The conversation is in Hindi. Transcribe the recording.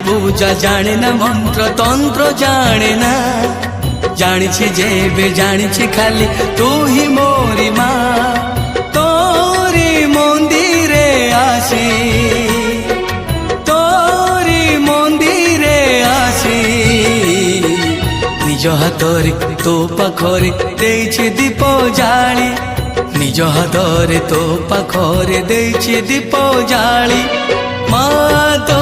पूजा जाने ना मंत्र तंत्र जाने ना जानी जेबे जानी खाली तू ही मोरी माँ तोरी मंदिरे आसी तोरी मंदिरे आसी निज हाथरे तो पाखरे देइछि दीप जाली निज हाथरे तो पाखरे देइछि दीप जाली माँ तो